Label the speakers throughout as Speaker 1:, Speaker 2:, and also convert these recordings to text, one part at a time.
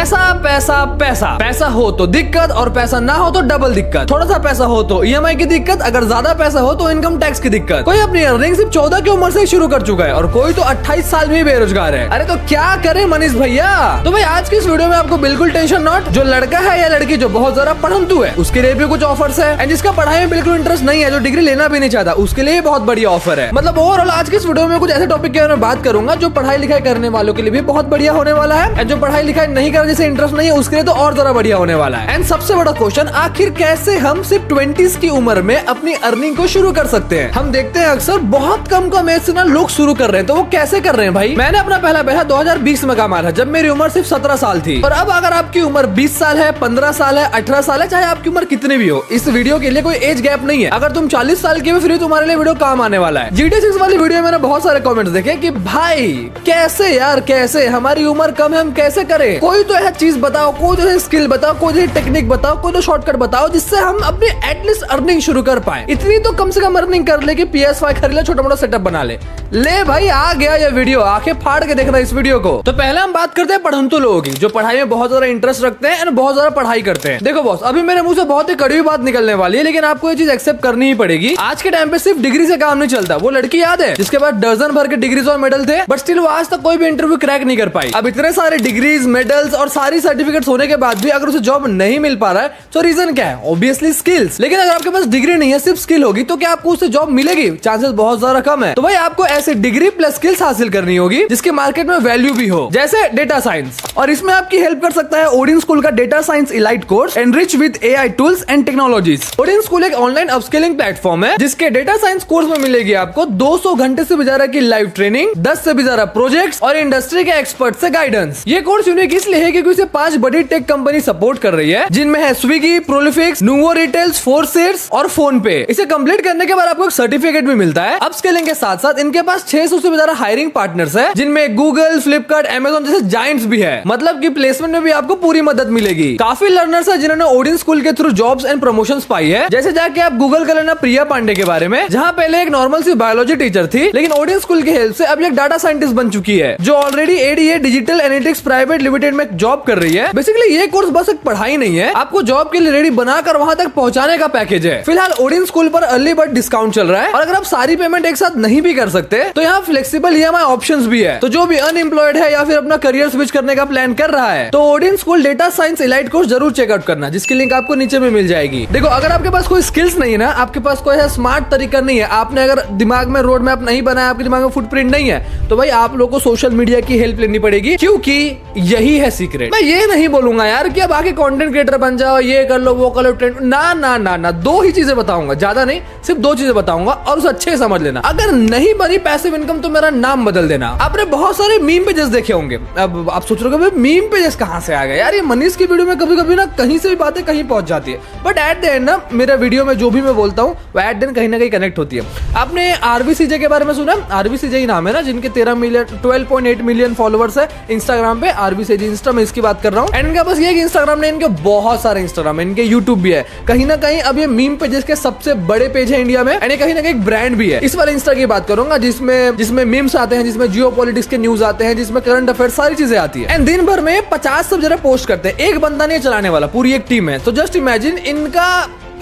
Speaker 1: पैसा पैसा पैसा, पैसा हो तो दिक्कत और पैसा ना हो तो डबल दिक्कत। थोड़ा सा पैसा हो तो ईएमआई की दिक्कत, अगर ज्यादा पैसा हो तो इनकम टैक्स की दिक्कत। कोई अपनी अर्निंग सिर्फ 14 की उम्र से शुरू कर चुका है और कोई तो 28 साल में बेरोजगार है। अरे तो क्या करे मनीष भैया। तो भाई आज की इस वीडियो में आपको बिल्कुल टेंशन नॉट, जो लड़का है या लड़की जो बहुत ज्यादा पढ़ंतु है उसके लिए भी कुछ ऑफर्स है, एंड जिसका पढ़ाई में बिल्कुल इंटरेस्ट नहीं है, जो डिग्री लेना भी नहीं चाहता, उसके लिए बहुत बढ़िया ऑफर है। मतलब ओवरऑल आज की इस वीडियो में कुछ ऐसे टॉपिक के बारे में बात करूंगा जो पढ़ाई लिखाई करने वालों के लिए भी बहुत बढ़िया होने वाला है, एंड जो पढ़ाई लिखाई नहीं कर जैसे इंटरेस्ट नहीं है उसके लिए तो और ज्यादा बढ़िया होने वाला है। एंड सबसे बड़ा क्वेश्चन, आखिर कैसे हम सिर्फ 20s की उम्र में अपनी अर्निंग को शुरू कर सकते हैं। हम देखते हैं अक्सर बहुत कम एज से ना लोग शुरू कर रहे हैं, तो वो कैसे कर रहे हैं भाई। मैंने अपना पहला पैसा 2020 में कमाया था जब मेरी उम्र सिर्फ 17 साल थी। और अब अगर आपकी उम्र 20 साल है, 15 साल है, 18 साल है, चाहे आपकी उम्र कितनी भी हो, इस वीडियो के लिए कोई एज गैप नहीं है। अगर तुम 40 साल के भी फिर तुम्हारे लिए वीडियो काम आने वाला है। GTA 6 वाली वीडियो में मैंने बहुत सारे कमेंट्स देखे कि भाई कैसे यार, कैसे हमारी उम्र कम है, हम कैसे करें। कोई तो ऐसा चीज बताओ, कोई तो स्किल बताओ, कोई तो टेक्निक बताओ, कोई तो शॉर्टकट बताओ जिससे हम अपनी एटलीस्ट अर्निंग शुरू कर पाए। इतनी तो कम से कम अर्निंग कर ले कि PS5 खरीद ले, छोटा मोटा सेटअप बना ले भाई। आ गया ये वीडियो, आंखें फाड़ के देखना इस वीडियो को। तो पहले हम बात करते हैं पढ़ंतु लोगों की, जो पढ़ाई में बहुत ज्यादा इंटरेस्ट रखते हैं और बहुत ज्यादा पढ़ाई करते हैं। देखो बॉस, अभी मेरे मुंह से बहुत ही कड़वी बात निकलने वाली है, लेकिन आपको ये चीज एक्सेप्ट करनी ही पड़ेगी। आज के टाइम पे सिर्फ डिग्री से काम नहीं चलता। वो लड़की याद है जिसके पास दर्जन भर के डिग्रीज और मेडल थे, बट स्टिल वो आज तक कोई भी इंटरव्यू क्रैक नहीं कर पाई। अब इतने सारे डिग्रीज, मेडल्स और सारी सर्टिफिकेट्स होने के बाद भी अगर उसे जॉब नहीं मिल पा रहा है तो रीजन क्या है? Obviously skills. लेकिन अगर आपके पास डिग्री नहीं है, सिर्फ स्किल होगी, तो क्या आपको उससे जॉब मिलेगी? चांसेस बहुत ज्यादा कम है। तो भाई आपको ऐसे डिग्री प्लस स्किल्स हासिल करनी होगी जिसके मार्केट में वैल्यू भी हो, जैसे डेटा साइंस। और इसमें आपकी हेल्प कर सकता है ओडिन स्कूल का data science elite course, enrich with AI tools and technologies. Odin school एक ऑनलाइन अपस्किलिंग प्लेटफॉर्म है जिसके डेटा साइंस कोर्स में मिलेगी आपको 200 घंटे से भी ज्यादा की लाइव ट्रेनिंग, 10 से भी ज्यादा प्रोजेक्ट्स और इंडस्ट्री के एक्सपर्ट से गाइडेंस। ये कोर्स यूनिक इसलिए है क्योंकि इसे 5 बड़ी टेक कंपनी सपोर्ट कर रही है, जिनमें है स्विगी, प्रोलिफिक्स, नूवो रिटेल्स, फोरसेट्स और फोन पे। इसे कंप्लीट करने के बाद आपको एक सर्टिफिकेट भी मिलता है। अपस्किलिंग के साथ साथ इनके पास 600 से भी ज्यादा हायरिंग पार्टनर्स है, जिनमें गूगल, फ्लिपकार्ट, अमेजॉन जैसे जायंट्स भी है। मतलब कि प्लेसमेंट में भी आपको पूरी मदद मिलेगी। काफी लर्नर्स है जिन्होंने ओडिन स्कूल के थ्रू जॉब्स एंड प्रमोशंस पाई है। जैसे जाके आप गूगल कर लेना प्रिया पांडे के बारे में, जहां पहले एक नॉर्मल सी बायोलॉजी टीचर थी, लेकिन ओडिन स्कूल की हेल्प से अब एक डाटा साइंटिस्ट बन चुकी है, जो already ADA digital analytics private limited में जॉब कर रही है। बेसिकली ये कोर्स बस एक पढ़ाई नहीं है, आपको जॉब के लिए रेडी बनाकर वहां तक पहुंचाने का पैकेज है। फिलहाल ओडिन स्कूल पर अर्ली बर्ड डिस्काउंट चल रहा है, और अगर आप सारी पेमेंट एक साथ नहीं भी कर सकते तो यहाँ फ्लेक्सिबल ईएमआई ऑप्शंस भी है। तो जो भी अनएम्प्लॉयड है या फिर अपना करियर स्विच करने का प्लान कर रहा है, तो Odin school data science elite course जरूर चेकआउट करना, जिसकी लिंक आपको नीचे में मिल जाएगी। देखो, अगर आपके पास कोई स्किल्स नहीं है ना, आपके पास कोई स्मार्ट तरीका नहीं है, आपने अगर दिमाग में रोड मैप नहीं बनाया, आपके दिमाग में फुटप्रिंट नहीं है, तो भाई आप लोगों को सोशल मीडिया की हेल्प लेनी पड़ेगी, क्योंकि यही है सीक्रेट। मैं ये नहीं बोलूंगा यार कि अब आके कंटेंट क्रिएटर बन जाओ, ये कर लो, वो कर लो, ट्रेंड ना ना ना ना, 2 ही चीजें बताऊंगा, ज्यादा नहीं, सिर्फ 2 चीजें बताऊंगा और उसे अच्छे से समझ लेना। अगर नहीं बनी पैसिव इनकम तो मेरा नाम बदल देना। आपने बहुत सारे मीम पेजेस देखे होंगे, अब आप सोच रहे हो मीम पेजेस कहां से आ गए यार। ये मनीष की वीडियो में कभी कभी ना कहीं से भी बातें कहीं पहुंच जाती है, बट एट द एंड ना मेरा वीडियो में जो भी मैं बोलता हूँ वो एट द एंड कहीं ना कहीं कनेक्ट होती है। आपने आरबीसीजे के बारे में सुना? आरबीसीजे ही नाम है ना, जिनके 12.8 मिलियन फॉलोवर्स है इंस्टाग्राम पे। आरबीसीजे इंस्टा में इसकी बात कर रहा हूँ। एंड इनका बस ये कि इंस्टाग्राम ने, इनके बहुत सारे इंस्टाग्राम है, इनके यूट्यूब भी है, कहीं ना कहीं अब ये मीम पेजेस के सबसे बड़े पेज है इंडिया में, एंड ये कहीं ना कहीं एक ब्रांड भी है। इस वाले इंस्टा की बात करूंगा जिसमें मीम्स आते हैं, जिसमें जियो पॉलिटिक्स के न्यूज आते हैं, जिसमें करंट अफेयर सारी चीजें आती है। एंड दिन भर में 50 से ज्यादा पोस्ट करते हैं। एक बंदा नहीं चलाने वाला, पूरी एक टीम है। तो जस्ट इमेजिन इनका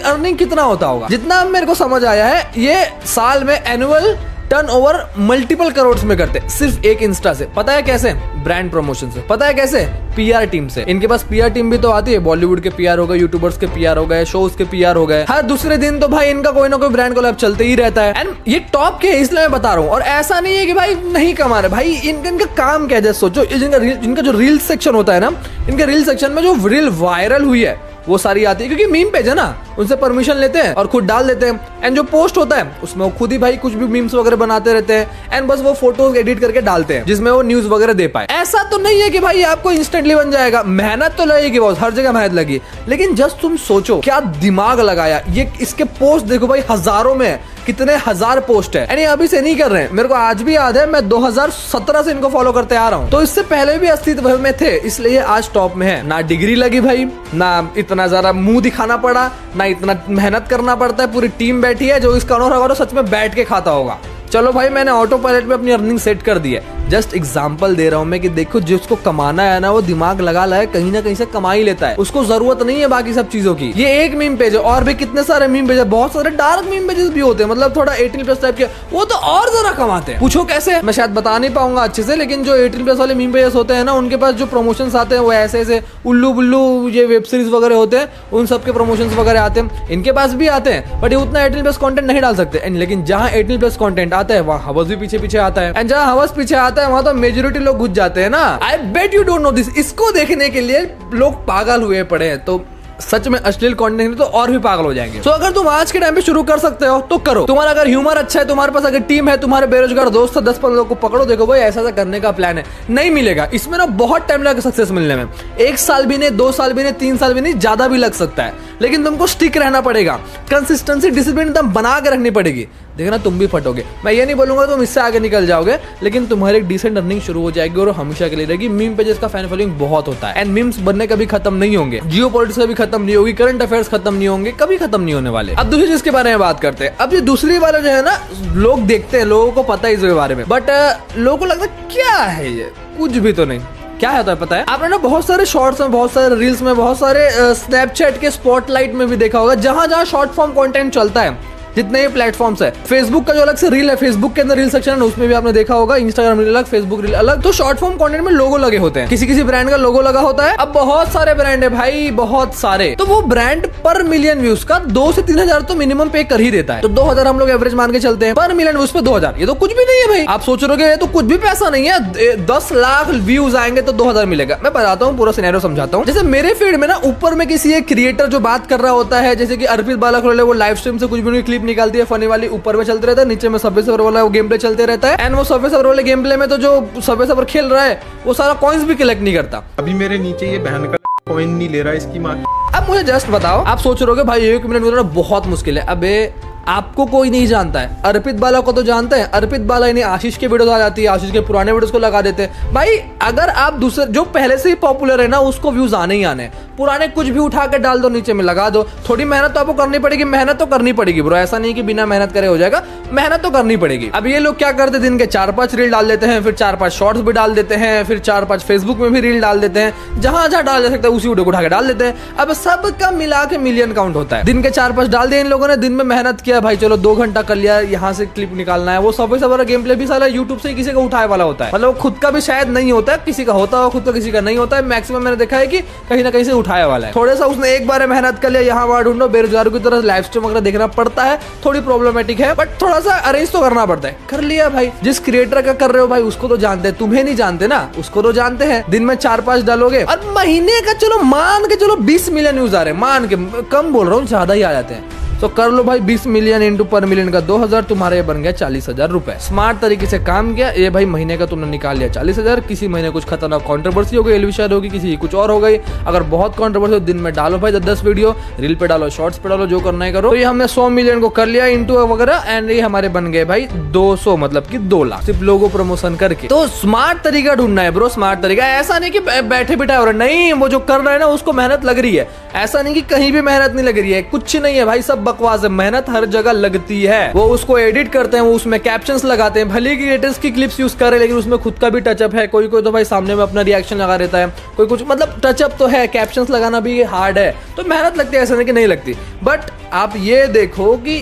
Speaker 1: अर्निंग कितना होता होगा। जितना मेरे को समझ आया है, ये साल में एनुअल टर्नओवर मल्टीपल करोड़ में करते, सिर्फ एक इंस्टा से। पता है कैसे? ब्रांड प्रमोशन से। पता है कैसे? पीआर टीम से। इनके पास पीआर टीम भी तो आती है, बॉलीवुड के पीआर हो गए, यूट्यूबर्स के पीआर हो गए, शोज के पीआर हो गए। हर दूसरे दिन तो भाई इनका कोई ना कोई ब्रांड कोलैब चलते ही रहता है। एंड ये टॉप के इसलिए मैं बता रहा हूँ, और ऐसा नहीं है कि भाई नहीं कमा रहे। भाई इनका काम क्या है? सोचो, इनका जो रील सेक्शन होता है ना, इनके रील सेक्शन में जो रील वायरल हुई है वो सारी आती है, क्योंकि मीम पेज है ना, उनसे परमिशन लेते हैं और खुद डाल देते हैं। एंड जो पोस्ट होता है उसमें वो खुद ही भाई कुछ भी मीम्स वगैरह बनाते रहते हैं, एंड बस वो फोटोज एडिट करके डालते हैं जिसमें वो न्यूज वगैरह दे पाए। ऐसा तो नहीं है कि भाई आपको इंस्टेंटली बन जाएगा, मेहनत तो लगेगी बहुत, हर जगह मेहनत लगी, लेकिन जस्ट तुम सोचो क्या दिमाग लगाया। ये इसके पोस्ट देखो भाई, हजारों में, कितने हजार पोस्ट है। यानी अभी से नहीं कर रहे हैं, मेरे को आज भी याद है, मैं 2017 से इनको फॉलो करते आ रहा हूँ, तो इससे पहले भी अस्तित्व में थे, इसलिए आज टॉप में है। ना डिग्री लगी भाई, ना इतना ज्यादा मुंह दिखाना पड़ा, ना इतना मेहनत करना पड़ता है, पूरी टीम बैठी है जो इसका ऑनर होगा तो सच में बैठ के खाता होगा। चलो भाई, मैंने ऑटो पायलट में अपनी अर्निंग सेट कर दी है, जस्ट एग्जांपल दे रहा हूं मैं कि देखो जिसको कमाना है ना वो दिमाग लगा लाए कहीं ना कहीं से कमा ही लेता है, उसको जरूरत नहीं है बाकी सब चीजों की। ये एक मीम पेज है और भी कितने सारे मीम पेज है, बहुत सारे डार्क मीम पेजेस भी होते हैं, मतलब थोड़ा 18+ टाइप के, वो तो और ज्यादा कमाते हैं। पूछो कैसे, मैं शायद बता नहीं पाऊंगा अच्छे से, लेकिन जो 18+ वाले मीम पेजेस होते हैं ना उनके पास जो प्रमोशंस आते हैं वो ऐसे ऐसे उल्लू बुल्लू ये वेब सीरीज वगैरह होते हैं, उन सबके प्रमोशंस वगैरह आते हैं, इनके पास भी आते हैं, बट ये उतना 18+ कंटेंट नहीं डाल सकते। लेकिन जहां 18+ कंटेंट आता है वहां हवस भी पीछे पीछे आता है, एंड जहां हवस पीछे आता है वहां तो मेजोरिटी लोग घुस जाते हैं ना। I bet you don't know this. इसको देखने के लिए लोग पागल हुए पड़े हैं, तो सच में अश्लील कंटेंट तो और भी पागल हो जाएंगे। तो अगर तुम आज के टाइम पे शुरू कर सकते हो तो करो। तुम्हारा अगर ह्यूमर अच्छा है, तुम्हारे पास अगर टीम है, तुम्हारे बेरोजगार दोस्त है, 10-15 लोग को पकड़ो, देखो भाई ऐसा करने का प्लान है, नहीं मिलेगा इसमें ना, बहुत टाइम लगेगा सक्सेस मिलने में। 1 साल भी नहीं, 2 साल भी नहीं, 3 साल भी नहीं, ज्यादा भी लग सकता है, लेकिन तुमको स्टिक रहना पड़ेगा, कंसिस्टेंसी डिसिप्लिन एकदम बना के रखनी पड़ेगी। देखना तुम भी फटोगे, मैं ये नहीं बोलूंगा तुम इससे आगे निकल जाओगे, लेकिन तुम्हारी एक डिसेंट अर्निंग शुरू हो जाएगी और हमेशा के लिए रहेगी। मीम पेजेस का फैन फॉलोइंग बहुत होता है, एंड मीम्स बनने कभी खत्म नहीं होंगे, जियो पॉलिटिक्स कभी खत्म नहीं होगी, करंट अफेयर्स खत्म नहीं होंगे, कभी खत्म नहीं होने वाले। अब दूसरी चीज के बारे में बात करते हैं। अब ये दूसरी वाला जो है ना, लोग देखते हैं, लोगों को पता है इसके बारे में, बट लोगों को लगता है क्या है ये, कुछ भी तो नहीं। क्या होता है पता है, आपने ना बहुत सारे शॉर्ट्स में, बहुत सारे रील्स में, बहुत सारे स्नैपचैट के स्पॉटलाइट में भी देखा होगा, जहां जहां शॉर्ट फॉर्म कंटेंट चलता है, जितने ये प्लेटफॉर्म्स है, फेसबुक का जो अलग से रील है, फेसबुक के अंदर रील सेक्शन है, उसमें भी आपने देखा होगा, इंस्टाग्राम रील अलग, फेसबुक रील अलग, तो शॉर्ट फॉर्म कंटेंट में लोगो लगे होते हैं, किसी किसी ब्रांड का लोगो लगा होता है। अब बहुत सारे ब्रांड है भाई, बहुत सारे, तो वो ब्रांड पर मिलियन व्यूज का 2 से 3 हजार तो मिनिमम पे कर ही देता है। तो 2000 हम लोग एवरेज मान के चलते हैं, पर मिलियन व्यूज पे 2000, ये तो कुछ भी नहीं है भाई। आप सोच रहे हो ये तो कुछ भी पैसा नहीं है, 10 लाख व्यूज आएंगे तो 2000 मिलेगा। मैं बताता हूँ, पूरा सिनेरियो समझाता हूँ। जैसे मेरे फीड में ना ऊपर में किसी एक क्रिएटर जो बात कर रहा होता है, जैसे कि अर्पित बालाखोले, वो लाइव स्ट्रीम से कुछ भी क्लिप निकालती है फनी वाली, ऊपर में चलते रहता है, नीचे में सबवे सर्वर वाला वो गेम प्ले चलते रहता है, एंड वो सबवे सर्वर वाले गेम प्ले में तो जो सबवे सर्वर खेल रहा है वो सारा कॉइंस भी कलेक्ट नहीं करता।
Speaker 2: अभी मेरे नीचे ये बहन का कॉइन नहीं ले रहा, इसकी माँ।
Speaker 1: अब मुझे जस्ट बताओ, आप सोच रहे हो भाई 1 मिनट में बहुत मुश्किल है। अबे आपको कोई नहीं जानता है, अर्पित बाला को तो जानते हैं। अर्पित बाला इन्हें आशीष के वीडियोस आ जाती है, आशीष के पुराने वीडियोस को लगा देते हैं। भाई अगर आप दूसरे जो पहले से ही पॉपुलर है ना, उसको व्यूज आने ही आने, पुराने कुछ भी उठा के डाल दो, नीचे में लगा दो। थोड़ी मेहनत तो आपको करनी पड़ेगी, मेहनत तो करनी पड़ेगी ब्रो, ऐसा नहीं कि बिना मेहनत करे हो जाएगा, मेहनत तो करनी पड़ेगी। अब ये लोग क्या करते हैं, दिन के 4-5 रील डाल देते हैं, फिर 4-5 शॉर्ट्स भी डाल देते हैं, फिर 4-5 फेसबुक में भी रील डाल देते हैं, जहां जहां डाल जा सकता है उसी वीडियो को उठा के डाल देते हैं। अब सबका मिला के मिलियन काउंट होता है। दिन के 4-5 डाल दिए इन लोगों ने, दिन में मेहनत किया भाई, चलो 2 घंटा कर लिया, यहाँ से क्लिप निकालना है, वो सबवे सर्वर गेम प्ले भी सारा यूट्यूब से किसी का उठाए वाला होता है, मतलब खुद का भी शायद नहीं होता है, किसी का होता है खुद का, किसी का नहीं होता है। मैक्सिमम मैंने देखा है कि कहीं ना कहीं से उठाया वाला है। थोड़ा सा उसने एक बार मेहनत कर लिया, यहाँ वहां ढूंढो, बेरोजगारों की तरह लाइव स्ट्रीम वगैरह देखना पड़ता है, थोड़ी प्रॉब्लमेटिक है, बट थोड़ा सा अरेंज तो करना पड़ता है। कर लिया भाई, जिस क्रिएटर का कर रहे हो भाई उसको तो जानते हैं, तुम्हें नहीं जानते ना, उसको तो जानते हैं। दिन में 4-5 डालोगे और महीने का चलो मान के चलो 20 मिलियन व्यूज आ रहे हैं, मान के, कम बोल रहा हूँ, ज्यादा ही आ जाते हैं, तो कर लो भाई 20 मिलियन इंटू पर मिलियन का 2000, तुम्हारे बन गया 40,000 रुपए। स्मार्ट तरीके से काम किया, ये भाई महीने का तुमने निकाल लिया 40,000। किसी महीने कुछ खतरनाक कंट्रोवर्सी हो गई, एलविशार होगी, किसी कुछ और हो गई, अगर बहुत कंट्रोवर्सी हो दिन में डालो भाई 10 वीडियो, रील पे डालो, शॉर्ट्स पे डालो, जो करना है करो। तो ये हमने 100 मिलियन को कर लिया इंटू वगैरह, एंड ये हमारे बन गए भाई 200, मतलब कि 2 लाख, सिर्फ लोगो प्रमोशन करके। तो स्मार्ट तरीका ढूंढना है ब्रो, स्मार्ट तरीका। ऐसा नहीं कि बैठे बिठाए हो रहे, नहीं, वो जो कर रहा है ना उसको मेहनत लग रही है, ऐसा नहीं कि कहीं भी मेहनत नहीं लग रही है, कुछ नहीं है भाई, सब बकवास है। मेहनत हर जगह लगती है। वो उसको एडिट करते हैं, वो उसमें कैप्शंस लगाते हैं, भले क्रिएटर्स की क्लिप्स यूज कर रहे हैं, लेकिन उसमें खुद का भी टचअप है। कोई कोई तो भाई सामने में अपना रिएक्शन लगा रहता है, कोई कुछ, मतलब टचअप तो है, कैप्शंस लगाना भी हार्ड है, तो मेहनत लगती है, ऐसा नहीं कि नहीं लगती। बट आप ये देखो कि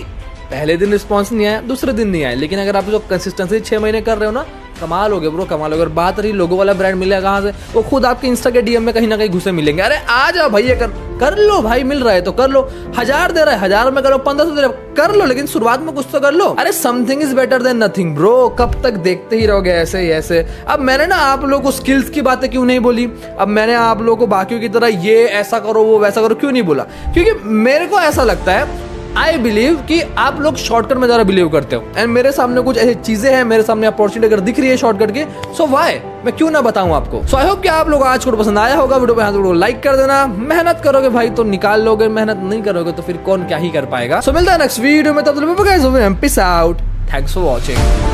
Speaker 1: पहले दिन रिस्पॉन्स नहीं आया, दूसरे दिन नहीं आया, लेकिन अगर आप इसको कंसिस्टेंसी 6 महीने कर रहे हो ना, कमाल हो गए ब्रो, कमाल हो गए। और बात रही लोगो वाला ब्रांड मिलेगा कहाँ से, वो खुद आपके इंस्टा के डीएम में कहीं ना कहीं घुसे मिलेंगे। अरे आ जाओ भाई, ये कर लो भाई, मिल रहा है तो कर लो, 1000 दे रहा है, 1000 में करो, 1500 दे रहा है, कर लो, लेकिन शुरुआत में कुछ तो कर लो। अरे something is better than nothing bro, कब तक देखते ही रहोगे ऐसे ही ऐसे। अब मैंने ना आप लोगों को स्किल्स की बातें क्यों नहीं बोली, अब मैंने आप लोगों को बाकियों की तरह ये ऐसा करो वो वैसा करो क्यों नहीं बोला, क्योंकि मेरे को ऐसा लगता है, आई बिलीव कि आप लोग शॉर्टकट में ज्यादा बिलीव करते हो, एंड मेरे सामने कुछ ऐसी चीजें हैं, मेरे सामने अपॉर्चुनिटी अगर दिख रही है शॉर्टकट की, सो वाई, मैं क्यों ना बताऊं आपको। सो आई होप कि आप लोग आज को पसंद आया होगा, वीडियो पे हाथ को लाइक कर देना। मेहनत करोगे भाई तो निकाल लोगे, मेहनत नहीं करोगे तो फिर कौन क्या ही कर पाएगा। सो मिलता है नेक्स्ट वीडियो में, तब तक peace out, thanks for watching.